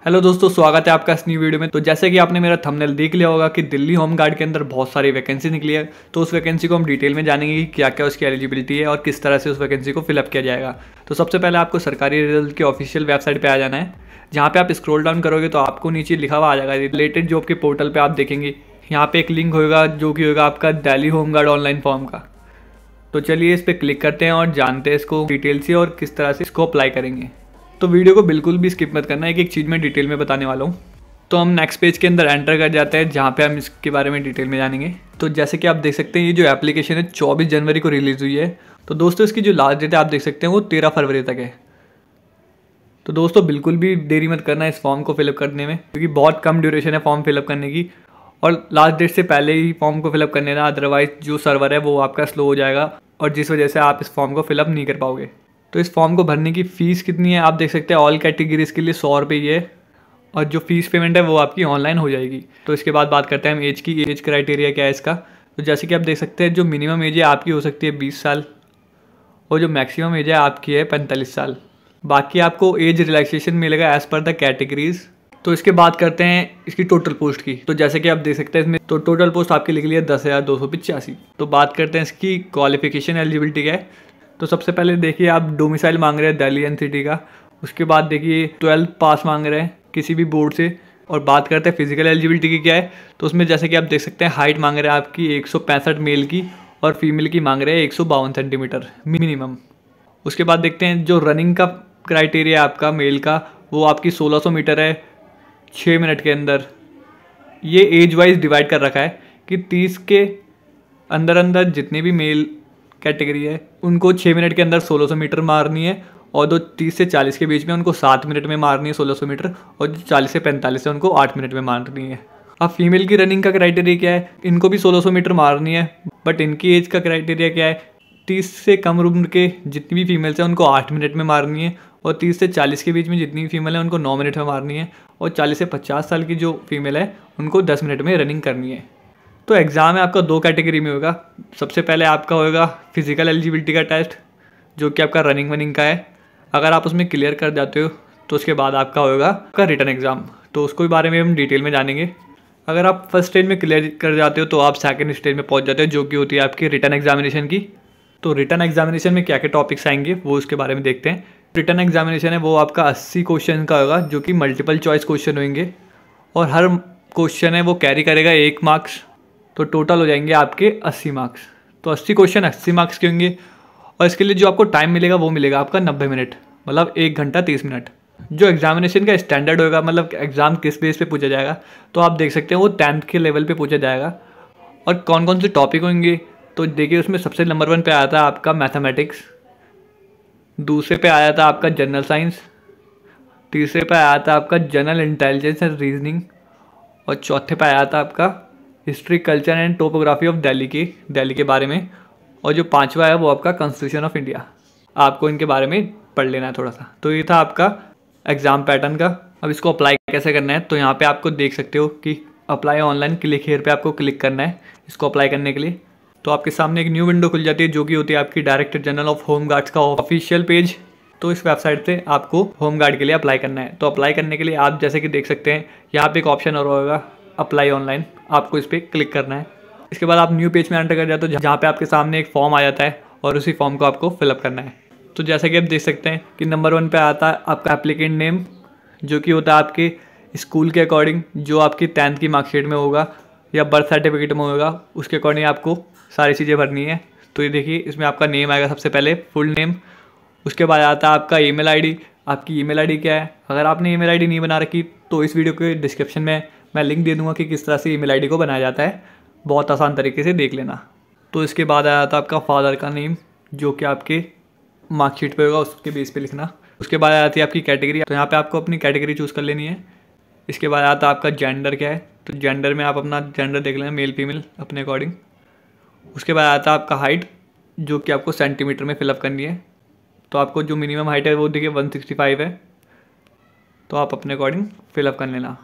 Hello दोस्तों, स्वागत है आपका इस न्यू वीडियो में। तो जैसे कि आपने मेरा थंबनेल देख लिया होगा कि दिल्ली होम गार्ड के अंदर बहुत सारी वैकेंसी निकली है। तो उस वैकेंसी को हम डिटेल में जानेंगे कि क्या क्या उसकी एलिजिबिलिटी है और किस तरह से उस वैकेंसी को फिलअप किया जाएगा। तो सबसे पहले आपको सरकारी रिजल्ट के ऑफिशियल वेबसाइट पर आ जाना है। जहाँ पे आप स्क्रॉल डाउन करोगे तो आपको नीचे लिखा हुआ आ जाएगा रिलेटेड जॉब के पोर्टल पर। आप देखेंगे यहाँ पे एक लिंक होगा जो कि होगा आपका Delhi home guard online form का। तो चलिए इस पर क्लिक करते हैं और जानते हैं इसको डिटेल से और किस तरह से इसको अप्लाई करेंगे। तो वीडियो को बिल्कुल भी स्किप मत करना, एक चीज़ मैं डिटेल में बताने वाला हूँ। तो हम नेक्स्ट पेज के अंदर एंटर कर जाते हैं जहाँ पे हम इसके बारे में डिटेल में जानेंगे। तो जैसे कि आप देख सकते हैं ये जो एप्लीकेशन है 24 जनवरी को रिलीज़ हुई है। तो दोस्तों इसकी जो लास्ट डेट है आप देख सकते हैं वो 13 फरवरी तक है। तो दोस्तों बिल्कुल भी देरी मत करना इस फॉर्म को फिलअप करने में, क्योंकि बहुत कम ड्यूरेशन है फॉर्म फिलअप करने की। और लास्ट डेट से पहले ही फॉर्म को फिलअप कर लेना, अदरवाइज जो सर्वर है वो आपका स्लो हो जाएगा और जिस वजह से आप इस फॉर्म को फिलअप नहीं कर पाओगे। तो इस फॉर्म को भरने की फ़ीस कितनी है आप देख सकते हैं। ऑल कैटेगरीज के लिए 100 रुपये ही है और जो फीस पेमेंट है वो आपकी ऑनलाइन हो जाएगी। तो इसके बाद बात करते हैं हम एज की। एज क्राइटेरिया क्या है इसका। तो जैसे कि आप देख सकते हैं जो मिनिमम एज है आपकी हो सकती है 20 साल और जो मैक्सिमम एज है आपकी है 45 साल। बाकी आपको एज रिलैक्सेशन मिलेगा एज़ पर द कैटेगरीज। तो इसके बाद करते हैं इसकी टोटल पोस्ट की। तो जैसे कि आप देख सकते हैं इसमें तो टोटल पोस्ट आपकी लिख ली है 10,285। तो बात करते हैं इसकी क्वालिफिकेशन एलिजिबिलिटी क्या है। तो सबसे पहले देखिए आप डोमिसाइल मांग रहे हैं दिल्ली एनसीटी का। उसके बाद देखिए 12th पास मांग रहे हैं किसी भी बोर्ड से। और बात करते हैं फिजिकल एलिजिबिलिटी की क्या है। तो उसमें जैसे कि आप देख सकते हैं हाइट मांग रहे हैं आपकी 165 मेल की और फीमेल की मांग रहे हैं 152 सेंटीमीटर मिनिमम। उसके बाद देखते हैं जो रनिंग का क्राइटेरिया आपका मेल का वो आपकी 1600 मीटर है 6 मिनट के अंदर। ये एज वाइज डिवाइड कर रखा है कि 30 के अंदर अंदर जितने भी मेल कैटेगरी है उनको 6 मिनट के अंदर 1600 मीटर मारनी है और जो 30 से 40 के बीच में उनको 7 मिनट में मारनी है 1600 मीटर और जो 40 से 45 है उनको 8 मिनट में मारनी है। अब फीमेल की रनिंग का क्राइटेरिया क्या है। इनको भी 1600 मीटर मारनी है बट इनकी एज का क्राइटेरिया क्या है। 30 से कम उम्र के जितनी भी फीमेल्स हैं उनको 8 मिनट में मारनी है और 30 से 40 के बीच में जितनी भी फीमेल है उनको 9 मिनट में मारनी है और 40 से 50 साल की जो फीमेल है उनको 10 मिनट में रनिंग करनी है। तो एग्ज़ाम है आपका 2 कैटेगरी में होगा। सबसे पहले आपका होगा फिजिकल एलिजिबिलिटी का टेस्ट जो कि आपका रनिंग वनिंग का है। अगर आप उसमें क्लियर कर जाते हो तो उसके बाद आपका होगा आपका रिटन एग्ज़ाम। तो उसको बारे में हम डिटेल में जानेंगे। अगर आप फर्स्ट स्टेज में क्लियर कर जाते हो तो आप सेकंड स्टेज में पहुंच जाते हो जो कि होती है आपकी रिटन एग्जामिनेशन की। तो रिटन एग्जामिनेशन में क्या क्या टॉपिक्स आएंगे वो उसके बारे में देखते हैं। रिटन एग्जामिनेशन है वो आपका 80 क्वेश्चन का होगा जो कि मल्टीपल चॉइस क्वेश्चन होंगे और हर क्वेश्चन है वो कैरी करेगा 1 मार्क्स। तो टोटल हो जाएंगे आपके 80 मार्क्स। तो 80 क्वेश्चन 80 मार्क्स के होंगे और इसके लिए जो आपको टाइम मिलेगा वो मिलेगा आपका 90 मिनट, मतलब 1 घंटा 30 मिनट। जो एग्जामिनेशन का स्टैंडर्ड होगा, मतलब एग्ज़ाम किस बेस पे पूछा जाएगा, तो आप देख सकते हैं वो 10th के लेवल पे पूछा जाएगा। और कौन कौन से टॉपिक होंगे तो देखिए उसमें सबसे नंबर 1 पे आया था आपका मैथमेटिक्स, दूसरे पे आया था आपका जनरल साइंस, तीसरे पे आया था आपका जनरल इंटेलिजेंस एंड रीजनिंग और चौथे पे आया था आपका history culture and topography of Delhi के बारे में और जो 5वां है वो आपका कॉन्स्टिट्यूशन ऑफ इंडिया। आपको इनके बारे में पढ़ लेना है थोड़ा सा। तो ये था आपका एग्ज़ाम पैटर्न का। अब इसको अप्लाई कैसे करना है तो यहाँ पे आपको देख सकते हो कि अप्लाई ऑनलाइन, क्लिक हियर पे आपको क्लिक करना है इसको अप्लाई करने के लिए। तो आपके सामने एक न्यू विंडो खुल जाती है जो कि होती है आपकी director general of home guards का ऑफिशियल पेज। तो इस वेबसाइट से आपको होम गार्ड के लिए अप्लाई करना है। तो अप्लाई करने के लिए आप जैसे कि देख सकते हैं यहाँ पे एक ऑप्शन और होगा अप्लाई ऑनलाइन, आपको इस पर क्लिक करना है। इसके बाद आप न्यू पेज में एंटर कर जाते हो जहाँ पे आपके सामने एक फॉर्म आ जाता है और उसी फॉर्म को आपको फिलअप करना है। तो जैसे कि आप देख सकते हैं कि नंबर 1 पे आता है आपका एप्लीकेंट नेम जो कि होता है आपके स्कूल के अकॉर्डिंग, जो आपकी 10th की मार्कशीट में होगा या बर्थ सर्टिफिकेट में होगा उसके अकॉर्डिंग आपको सारी चीज़ें भरनी है। तो ये देखिए इसमें आपका नेम आएगा सबसे पहले, फुल नेम। उसके बाद आता है आपका ईमेल आईडी। आपकी ईमेल आईडी क्या है। अगर आपने ईमेल आईडी नहीं बना रखी तो इस वीडियो के डिस्क्रिप्शन में मैं लिंक दे दूंगा कि किस तरह से ईमेल आईडी को बनाया जाता है, बहुत आसान तरीके से देख लेना। तो इसके बाद आया था आपका फादर का नेम जो कि आपके मार्कशीट पे होगा, उसके बेस पे लिखना। उसके बाद आती है आपकी कैटेगरी। तो यहाँ पे आपको अपनी कैटेगरी चूज़ कर लेनी है। इसके बाद आता है आपका जेंडर क्या है। तो जेंडर में आप अपना जेंडर देख लेना, मेल फीमेल अपने अकॉर्डिंग। उसके बाद आता है आपका हाइट जो कि आपको सेंटीमीटर में फिलअप करनी है। तो आपको जो मिनिमम हाइट है वो देखिए 165 है, तो आप अपने अकॉर्डिंग फिलअप कर लेना।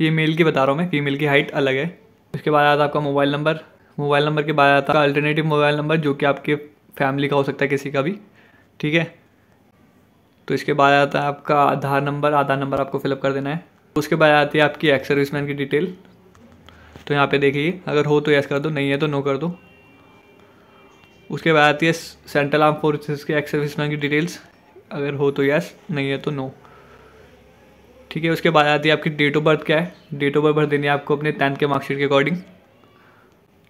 ये मेल की बता रहा हूँ मैं, फीमेल की हाइट अलग है। इसके बाद आता है आपका मोबाइल नंबर। मोबाइल नंबर के बाद आता है अल्टरनेटिव मोबाइल नंबर जो कि आपके फैमिली का हो सकता है, किसी का भी, ठीक है। तो इसके बाद आता है आपका आधार नंबर आपको फिलअप कर देना है। उसके बाद आती है आपकी एक्स सर्विसमैन की डिटेल। तो यहाँ पे देखिए, अगर हो तो यस कर दो, नहीं है तो नो कर दो। उसके बाद आती है सेंट्रल आर्म फोर्सेस के एक्स सर्विसमैन की डिटेल्स, अगर हो तो यस, नहीं है तो नो। ठीक है, उसके बाद आती है आपकी डेट ऑफ बर्थ क्या है, डेट ऑफ बर्थ देनी है आपको अपने 10th के मार्कशीट के अकॉर्डिंग।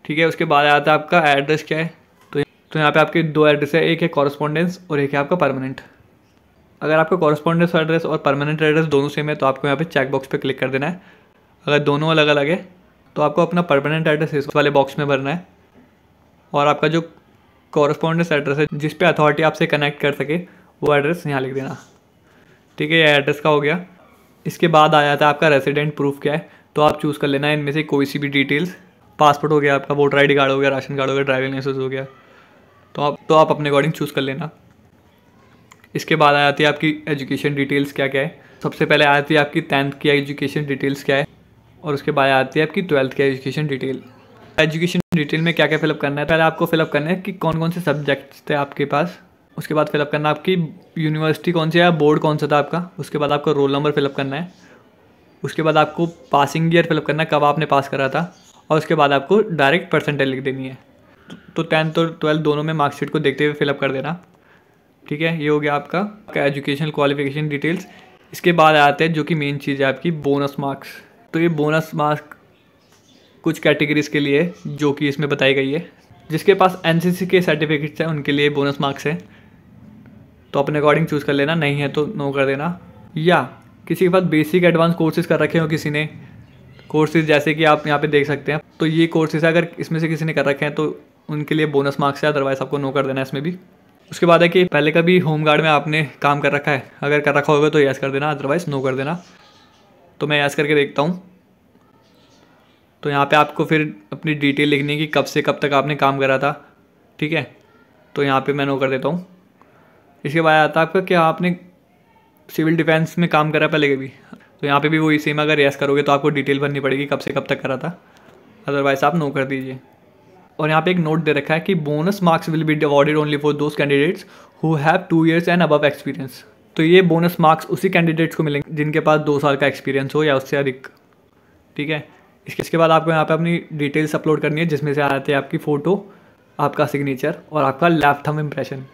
ठीक है, उसके बाद आता है आपका एड्रेस क्या है। तो यहाँ पे आपके 2 एड्रेस है, एक है कॉरेस्पॉन्डेंस और एक है आपका परमानेंट। अगर आपका कॉरेस्पॉन्डेंस एड्रेस और परमानेंट एड्रेस दोनों सेम है तो आपको यहाँ पे चेक बॉक्स पे क्लिक कर देना है। अगर दोनों अलग अलग है तो आपको अपना परमानेंट एड्रेस इस वाले बॉक्स में भरना है, और आपका जो कॉरेस्पॉन्डेंस एड्रेस है जिस पे अथॉरिटी आपसे कनेक्ट कर सके वो एड्रेस यहाँ लिख देना। ठीक है, ये एड्रेस का हो गया। इसके बाद आ जाता है आपका रेसिडेंट प्रूफ क्या है। तो आप चूज़ कर लेना है इनमें से कोई सी भी डिटेल्स। पासपोर्ट हो गया आपका, वोटर ID कार्ड हो गया, राशन कार्ड हो गया, ड्राइविंग लाइसेंस हो गया, तो आप अपने अकॉर्डिंग चूज़ कर लेना। इसके बाद आ जाती है आपकी एजुकेशन डिटेल्स क्या क्या है। सबसे पहले आती है आपकी 10th की एजुकेशन डिटेल्स क्या है, और उसके बाद आती है आपकी 12th की एजुकेशन डिटेल। एजुकेशन डिटेल में क्या क्या फिलअप करना है, पहले आपको फिलअप करना है कि कौन कौन से सब्जेक्ट्स थे आपके पास। उसके बाद फिलअप करना है आपकी यूनिवर्सिटी कौन सी है, बोर्ड कौन सा था आपका। उसके बाद आपको रोल नंबर फिलअप करना है। उसके बाद आपको पासिंग ईयर फिलअप करना है, कब आपने पास करा था। और उसके बाद आपको डायरेक्ट परसेंटेज लिख देनी है। तो 10th और 12th दोनों में मार्कशीट को देखते हुए फिलअप कर देना। ठीक है, ये हो गया आपका एजुकेशनल क्वालिफिकेशन डिटेल्स। इसके बाद आते हैं जो कि मेन चीज़ है आपकी बोनस मार्क्स। तो ये बोनस मार्क्स कुछ कैटेगरीज के लिए जो कि इसमें बताई गई है। जिसके पास NCC के सर्टिफिकेट्स हैं उनके लिए बोनस मार्क्स है, तो अपने अकॉर्डिंग चूज़ कर लेना, नहीं है तो नो कर देना। या किसी के पास बेसिक एडवांस कोर्सेज कर रखे हो किसी ने, कोर्सेज जैसे कि आप यहाँ पे देख सकते हैं, तो ये कोर्सेज अगर इसमें से किसी ने कर रखे हैं तो उनके लिए बोनस मार्क्स है, अदरवाइज आपको नो कर देना है इसमें भी। उसके बाद है कि पहले कभी होमगार्ड में आपने काम कर रखा है, अगर कर रखा होगा तो यस कर देना, अदरवाइज नो कर देना। तो मैं यस करके देखता हूँ। तो यहाँ पे आपको फिर अपनी डिटेल लिखनी है कि कब से कब तक आपने काम करा था। ठीक है, तो यहाँ पे मैं नो कर देता हूँ। इसके बाद आता है आपका क्या आपने सिविल डिफेंस में काम करा पहले कभी, तो यहाँ पे भी वही सेम, अगर यस करोगे तो आपको डिटेल भरनी पड़ेगी कब से कब तक करा था, अदरवाइज आप नो कर दीजिए। और यहाँ पे एक नोट दे रखा है कि bonus marks will be awarded only for those candidates who have 2 years and above experience. तो ये बोनस मार्क्स उसी कैंडिडेट्स को मिलेंगे जिनके पास 2 साल का एक्सपीरियंस हो या उससे अधिक। ठीक है, इसके बाद आपको यहाँ पे अपनी डिटेल्स अपलोड करनी है, जिसमें से आ जाती है आपकी फ़ोटो, आपका सिग्नेचर और आपका लेफ्ट थंब इम्प्रेशन।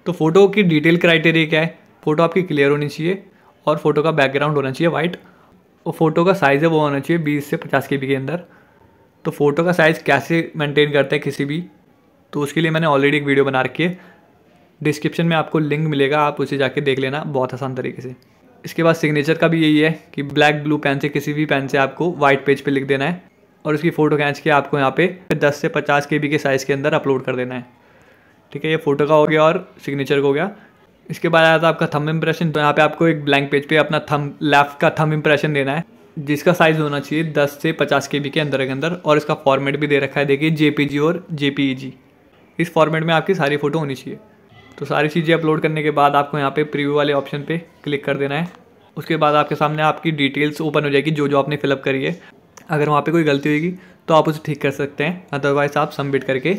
तो फोटो की डिटेल क्राइटेरिया क्या है, फ़ोटो आपकी क्लियर होनी चाहिए और फोटो का बैकग्राउंड होना चाहिए वाइट, और फोटो का साइज़ है वो होना चाहिए 20 से 50 KB के अंदर। तो फ़ोटो का साइज़ कैसे मेंटेन करते हैं किसी भी, तो उसके लिए मैंने ऑलरेडी एक वीडियो बना रखी है, डिस्क्रिप्शन में आपको लिंक मिलेगा, आप उसे जाके देख लेना बहुत आसान तरीके से। इसके बाद सिग्नेचर का भी यही है कि ब्लैक ब्लू पेन से, किसी भी पेन से आपको वाइट पेज पे लिख देना है और उसकी फ़ोटो खींच के आपको यहाँ पे 10 से 50 KB के साइज़ के अंदर अपलोड कर देना है। ठीक है, ये फ़ोटो का हो गया और सिग्नेचर का हो गया। इसके बाद आया था आपका थंब इम्प्रेशन। तो यहाँ पे आपको एक ब्लैंक पेज पे अपना थंब, लेफ्ट का थंब इम्प्रेशन देना है, जिसका साइज़ होना चाहिए 10 से 50 KB के अंदर और इसका फॉर्मेट भी दे रखा है, देखिए JPG और JPEG। इस फॉर्मेट में आपकी सारी फ़ोटो होनी चाहिए। तो सारी चीज़ें अपलोड करने के बाद आपको यहाँ पे प्रीव्यू वाले ऑप्शन पे क्लिक कर देना है। उसके बाद आपके सामने आपकी डिटेल्स ओपन हो जाएगी जो आपने फिलअप करी है। अगर वहाँ पे कोई गलती होगी तो आप उसे ठीक कर सकते हैं, अदरवाइज़ आप सबमिट करके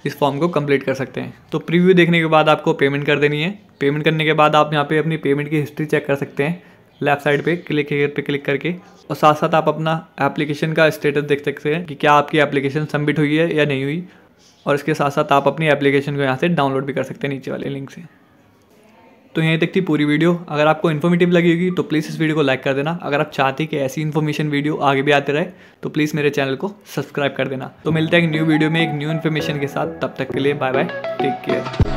इस फॉर्म को कंप्लीट कर सकते हैं। तो प्रीव्यू देखने के बाद आपको पेमेंट कर देनी है। पेमेंट करने के बाद आप यहाँ पे अपनी पेमेंट की हिस्ट्री चेक कर सकते हैं, लेफ्ट साइड पे क्लिक करके, और साथ साथ आप अपना एप्लीकेशन का स्टेटस देख सकते हैं कि क्या आपकी एप्लीकेशन सबमिट हुई है या नहीं हुई, और इसके साथ साथ आप अपनी एप्लीकेशन को यहाँ से डाउनलोड भी कर सकते हैं नीचे वाले लिंक से। तो यहीं तक थी पूरी वीडियो। अगर आपको इन्फॉर्मेटिव लगी होगी तो प्लीज़ इस वीडियो को लाइक कर देना। अगर आप चाहते कि ऐसी इन्फॉर्मेशन वीडियो आगे भी आते रहे तो प्लीज़ मेरे चैनल को सब्सक्राइब कर देना। तो मिलते हैं एक न्यू वीडियो में एक न्यू इन्फॉर्मेशन के साथ, तब तक के लिए बाय बाय, टेक केयर।